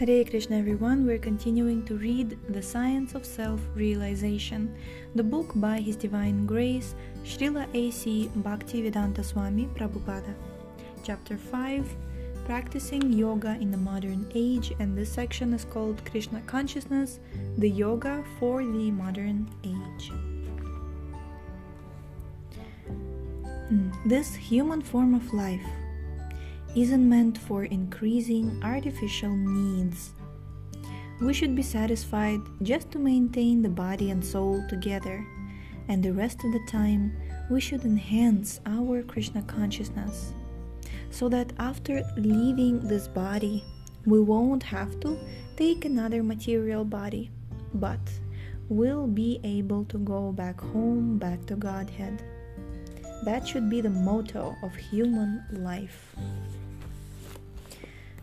Hare Krishna everyone, we're continuing to read The Science of Self-Realization, the book by His Divine Grace, Srila A.C. Bhakti-Vedanta Swami Prabhupada. Chapter 5, Practicing Yoga in the Modern Age, and this section is called Krishna Consciousness, the Yoga for the Modern Age. This human form of life isn't meant for increasing artificial needs. We should be satisfied just to maintain the body and soul together, and the rest of the time we should enhance our Krishna consciousness, so that after leaving this body we won't have to take another material body, but we'll be able to go back home, back to Godhead. That should be the motto of human life.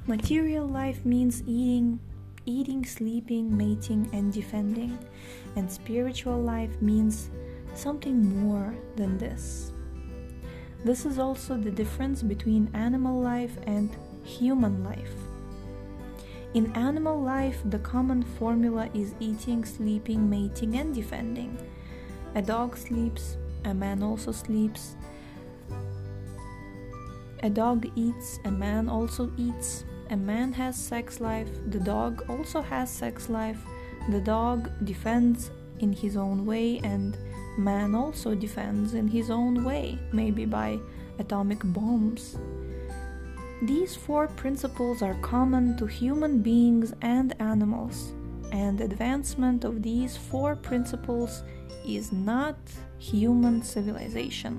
Material life means eating, sleeping, mating, and defending, and spiritual life means something more than this. This is also the difference between animal life and human life. In animal life, the common formula is eating, sleeping, mating, and defending. A dog sleeps, a man also sleeps. A dog eats, a man also eats. A man has sex life, the dog also has sex life. The dog defends in his own way, and man also defends in his own way, maybe by atomic bombs. These four principles are common to human beings and animals, and advancement of these four principles is not human civilization,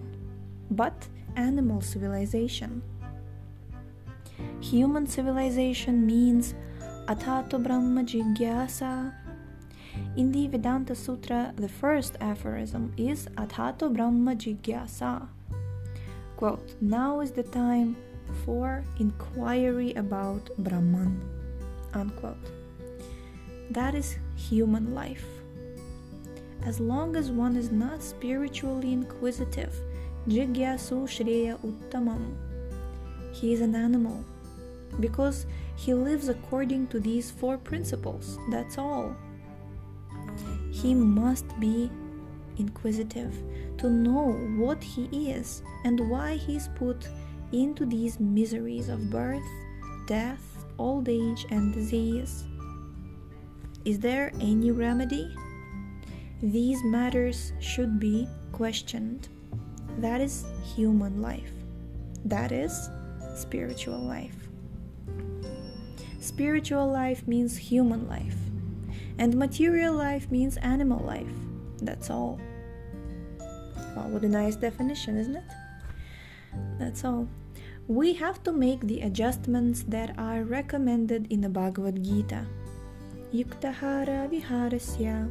but animal civilization. Human civilization means Atato Brahma Jigyasa. In the Vedanta Sutra, the first aphorism is Atato Brahma Jigyasa. Quote, now is the time for inquiry about Brahman. Unquote. That is human life. As long as one is not spiritually inquisitive, Jigyasu Shreya Uttamam, he is an animal, because he lives according to these four principles, that's all. He must be inquisitive to know what he is and why he is put into these miseries of birth, death, old age, and disease. Is there any remedy? These matters should be questioned. That is human life. That is spiritual life. Spiritual life means human life, and material life means animal life. That's all. Wow, what a nice definition, isn't it? That's all. We have to make the adjustments that are recommended in the Bhagavad Gita. Yuktahara viharasya.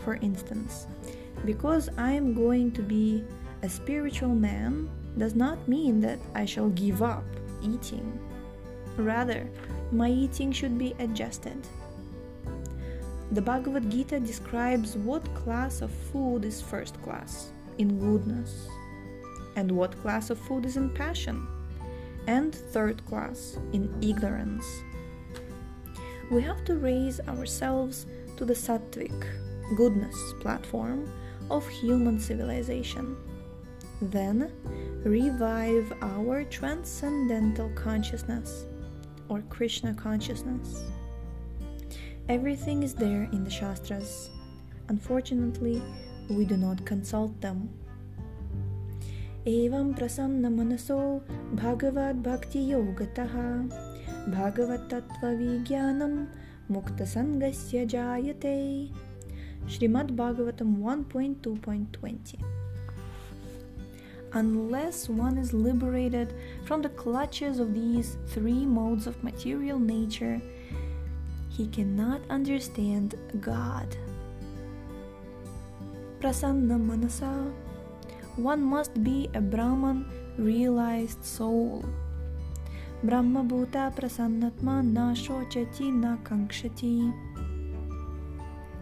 For instance, because I am going to be a spiritual man does not mean that I shall give up eating. Rather, my eating should be adjusted. The Bhagavad Gita describes what class of food is first class, in goodness, and what class of food is in passion, and third class, in ignorance. We have to raise ourselves to the sattvic, goodness platform of human civilization. Then revive our transcendental consciousness, or Krishna consciousness. Everything is there in the Shastras. Unfortunately, we do not consult them. Evam prasanna manaso bhagavad bhakti-yoga taha bhagavat tattva vijnanam mukta sangasya jayate. Srimad Bhagavatam 1.2.20. Unless one is liberated from the clutches of these three modes of material nature, he cannot understand God. Prasanna Manasa. One must be a Brahman realized soul. Brahma Bhuta Prasannatma Na Shochati Na Kankshati.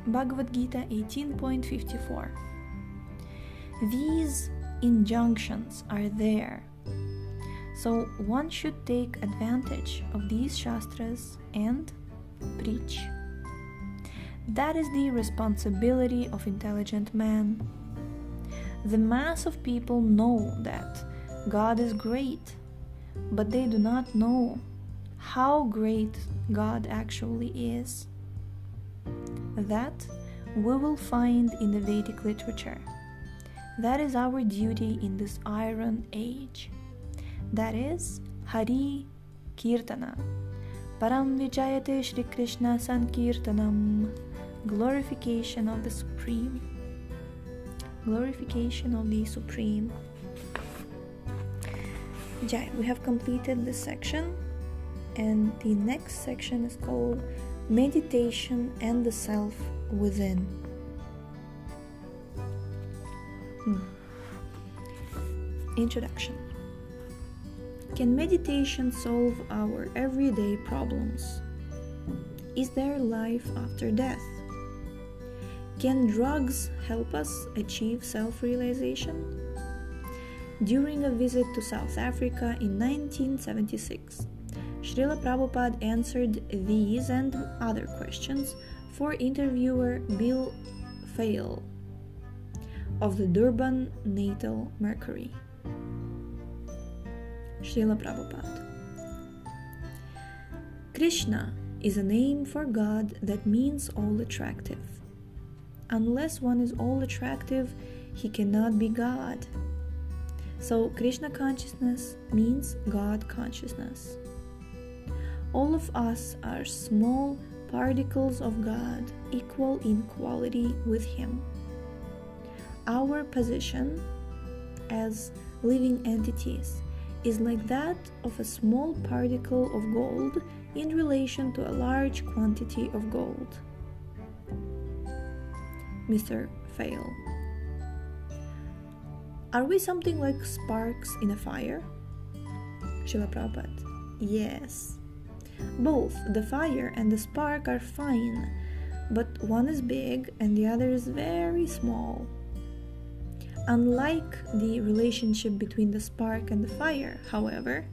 Bhagavad Gita 18.54. These injunctions are there, so one should take advantage of these shastras and preach. That is the responsibility of intelligent man. The mass of people know that God is great, but they do not know how great God actually is. That we will find in the Vedic literature. That is our duty in this iron age. That is Hari Kirtana. Param Vijayate Shri Krishna Sankirtanam. Glorification of the Supreme. Glorification of the Supreme. Jai, we have completed this section, and the next section is called Meditation and the Self Within. Introduction. Can meditation solve our everyday problems? Is there life after death? Can drugs help us achieve self-realization? During a visit to South Africa in 1976, Srila Prabhupada answered these and other questions for interviewer Bill Fail of the Durban Natal Mercury. Srila Prabhupada. Krishna is a name for God that means all attractive. Unless one is all attractive, he cannot be God. So Krishna consciousness means God consciousness. All of us are small particles of God, equal in quality with Him. Our position as living entities is like that of a small particle of gold in relation to a large quantity of gold. Mr. Fail. Are we something like sparks in a fire? Srila Prabhupada. Yes. Both the fire and the spark are fine, but one is big and the other is very small. Unlike the relationship between the spark and the fire, however,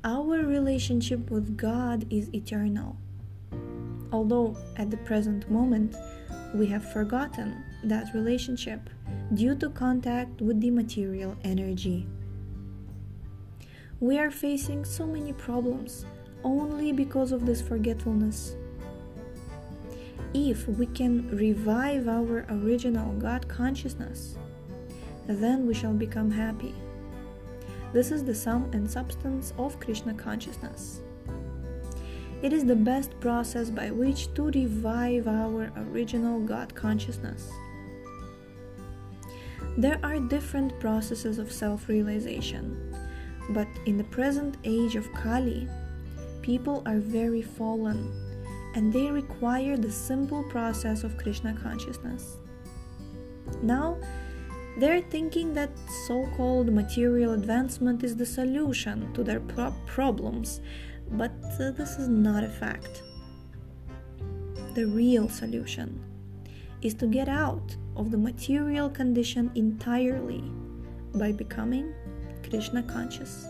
our relationship with God is eternal. Although at the present moment we have forgotten that relationship due to contact with the material energy. We are facing so many problems only because of this forgetfulness. If we can revive our original God consciousness, then we shall become happy. This is the sum and substance of Krishna consciousness. It is the best process by which to revive our original God consciousness. There are different processes of self-realization, but in the present age of Kali, people are very fallen, and they require the simple process of Krishna consciousness. Now, they're thinking that so-called material advancement is the solution to their problems, but this is not a fact. The real solution is to get out of the material condition entirely by becoming Krishna conscious.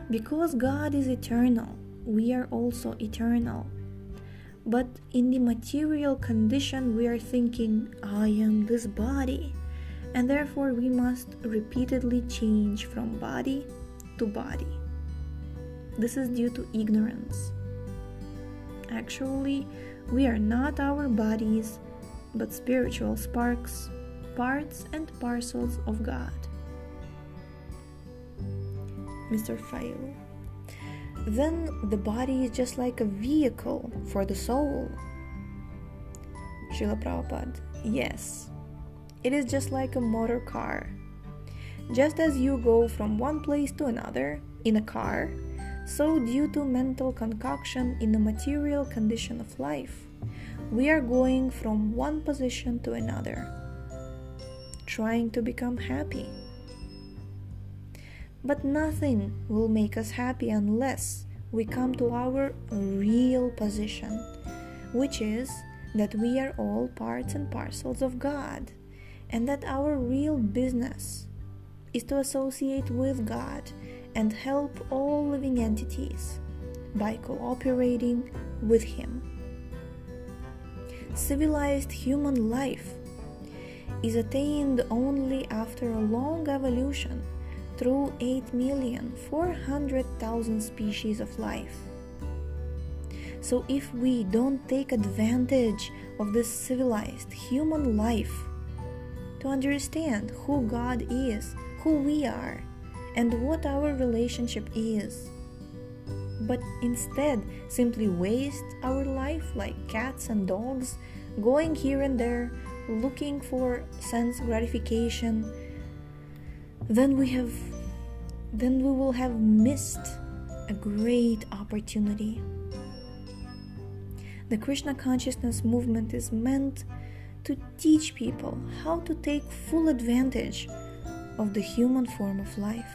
Because God is eternal, we are also eternal. But in the material condition, we are thinking, I am this body, and therefore we must repeatedly change from body to body. This is due to ignorance. Actually, we are not our bodies, but spiritual sparks, parts and parcels of God. Mr. Fail. Then the body is just like a vehicle for the soul. Srila Prabhupada. Yes, it is just like a motor car. Just as you go from one place to another in a car, so due to mental concoction in the material condition of life, we are going from one position to another, trying to become happy. But nothing will make us happy unless we come to our real position, which is that we are all parts and parcels of God, and that our real business is to associate with God and help all living entities, by cooperating with him. Civilized human life is attained only after a long evolution through 8,400,000 species of life. So if we don't take advantage of this civilized human life to understand who God is, who we are, and what our relationship is, but instead simply waste our life like cats and dogs, going here and there, looking for sense gratification, then we will have missed a great opportunity. The Krishna consciousness movement is meant to teach people how to take full advantage of the human form of life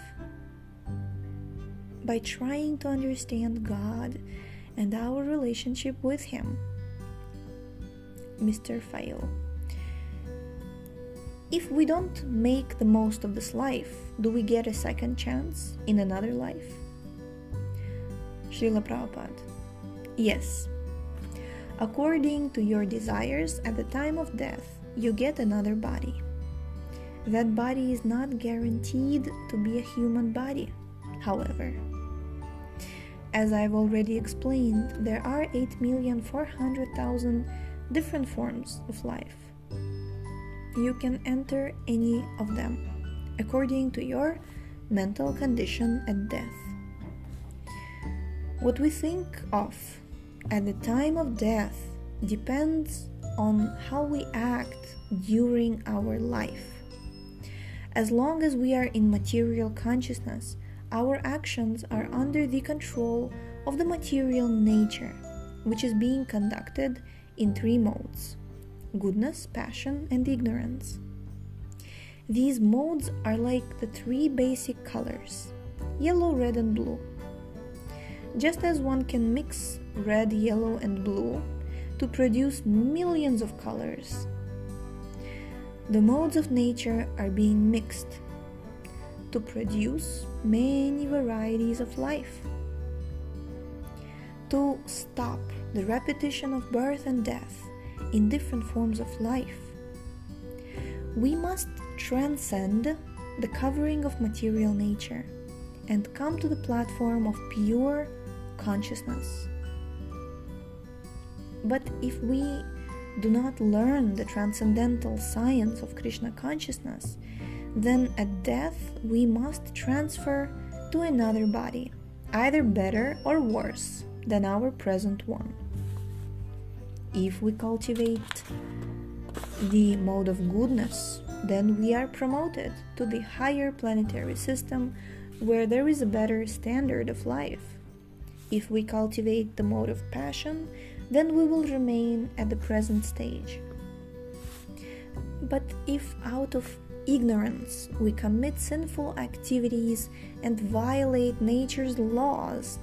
by trying to understand God and our relationship with Him. Mr. Fail. If we don't make the most of this life, do we get a second chance in another life? Srila Prabhupada. Yes. According to your desires, at the time of death, you get another body. That body is not guaranteed to be a human body, however. As I've already explained, there are 8,400,000 different forms of life. You can enter any of them according to your mental condition at death. What we think of at the time of death depends on how we act during our life. As long as we are in material consciousness, our actions are under the control of the material nature, which is being conducted in three modes: goodness, passion, and ignorance. These modes are like the three basic colors: yellow, red, and blue. Just as one can mix red, yellow, and blue to produce millions of colors, the modes of nature are being mixed to produce many varieties of life. To stop the repetition of birth and death in different forms of life, we must transcend the covering of material nature and come to the platform of pure consciousness. But if we do not learn the transcendental science of Krishna consciousness, then at death we must transfer to another body, either better or worse than our present one. If we cultivate the mode of goodness, then we are promoted to the higher planetary system where there is a better standard of life. If we cultivate the mode of passion, then we will remain at the present stage. But if out of ignorance we commit sinful activities and violate nature's laws,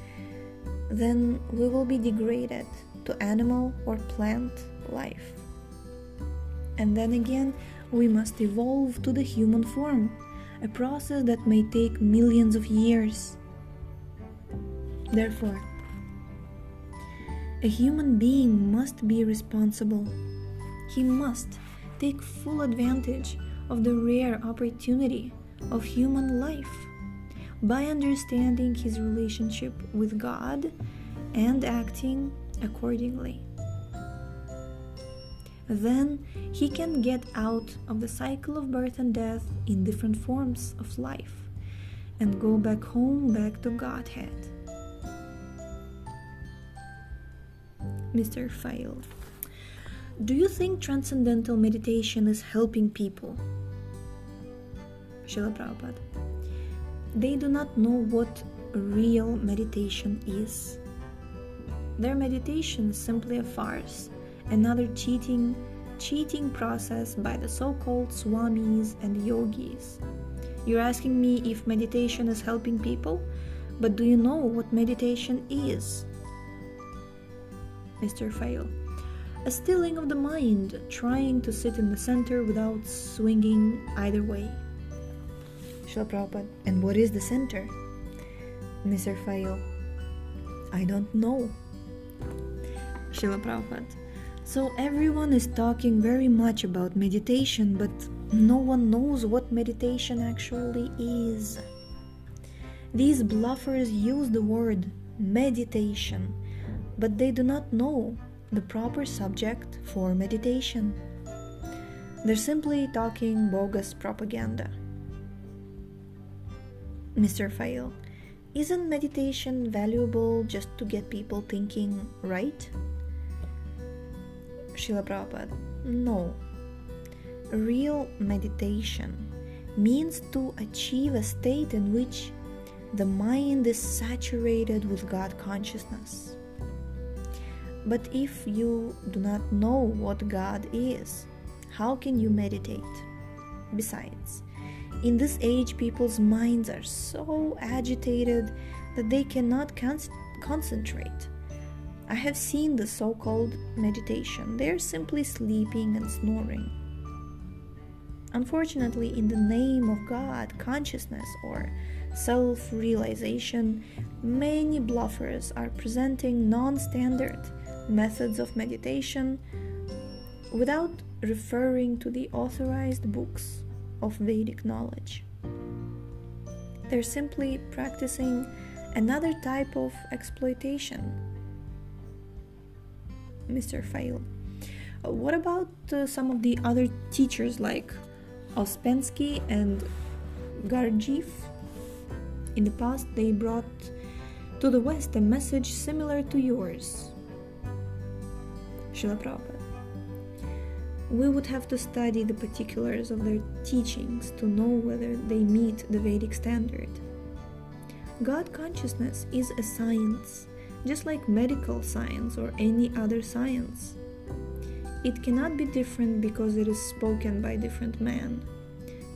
then we will be degraded to animal or plant life. And then again, we must evolve to the human form, a process that may take millions of years. Therefore, a human being must be responsible. He must take full advantage of the rare opportunity of human life by understanding his relationship with God and acting accordingly. Then he can get out of the cycle of birth and death in different forms of life and go back home, back to Godhead. Mr. Fail. Do you think transcendental meditation is helping people? Srila Prabhupada. They do not know what real meditation is. Their meditation is simply a farce, another cheating process by the so-called swamis and yogis. You're asking me if meditation is helping people, but do you know what meditation is? Mr. Fail. A stilling of the mind, trying to sit in the center without swinging either way. Srila Prabhupada. And what is the center? Mr. Fail. I don't know. Srila Prabhupada. So everyone is talking very much about meditation, but no one knows what meditation actually is. These bluffers use the word meditation, but they do not know the proper subject for meditation. They're simply talking bogus propaganda. Mr. Fail, isn't meditation valuable just to get people thinking right? Srila Prabhupada, no. Real meditation means to achieve a state in which the mind is saturated with God consciousness. But if you do not know what God is, how can you meditate? Besides, in this age, people's minds are so agitated that they cannot concentrate. I have seen the so-called meditation. They are simply sleeping and snoring. Unfortunately, in the name of God, consciousness, or self-realization, many bluffers are presenting non-standard methods of meditation without referring to the authorized books of Vedic knowledge. They're simply practicing another type of exploitation. Mr. Fail. What about some of the other teachers like Ouspensky and Gurdjieff? In the past, they brought to the West a message similar to yours. Srila Prabhupada. We would have to study the particulars of their teachings to know whether they meet the Vedic standard. God consciousness is a science, just like medical science or any other science. It cannot be different because it is spoken by different men.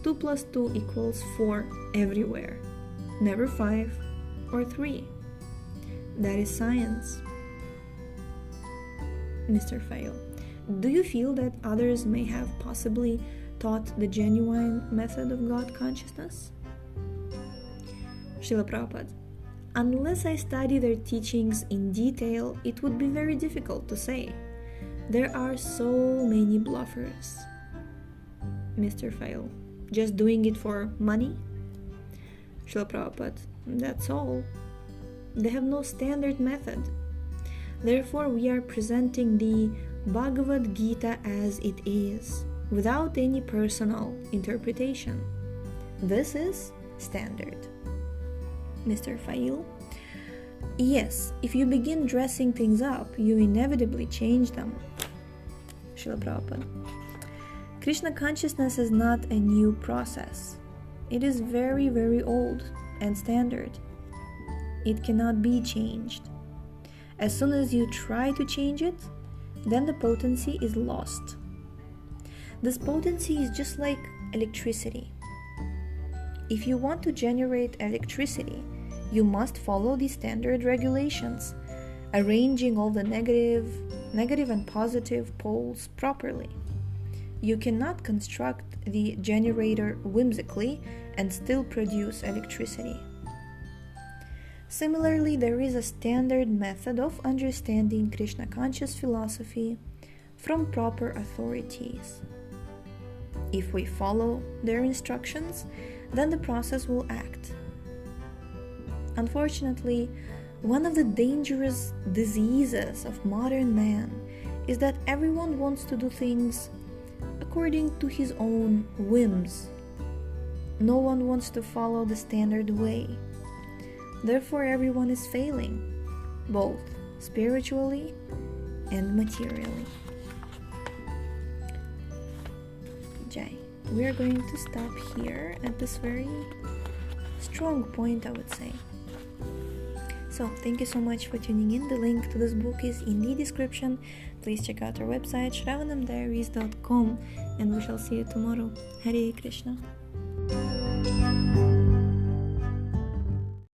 2 + 2 = 4 everywhere, never 5 or 3. That is science. Mr. Fail, do you feel that others may have possibly taught the genuine method of God consciousness? Srila Prabhupada, unless I study their teachings in detail, it would be very difficult to say. There are so many bluffers. Mr. Fail, just doing it for money? Srila Prabhupada, that's all. They have no standard method. Therefore, we are presenting the Bhagavad Gita as it is, without any personal interpretation. This is standard. Mr. Fail, yes, if you begin dressing things up, you inevitably change them. Srila Prabhupada, Krishna consciousness is not a new process. It is very, very old and standard. It cannot be changed. As soon as you try to change it, then the potency is lost. This potency is just like electricity. If you want to generate electricity, you must follow the standard regulations, arranging all the negative and positive poles properly. You cannot construct the generator whimsically and still produce electricity. Similarly, there is a standard method of understanding Krishna conscious philosophy from proper authorities. If we follow their instructions, then the process will act. Unfortunately, one of the dangerous diseases of modern man is that everyone wants to do things according to his own whims. No one wants to follow the standard way. Therefore, everyone is failing, both spiritually and materially. Jai. We are going to stop here at this very strong point, I would say. So, thank you so much for tuning in. The link to this book is in the description. Please check out our website, shravanamdiaries.com, and we shall see you tomorrow. Hare Krishna.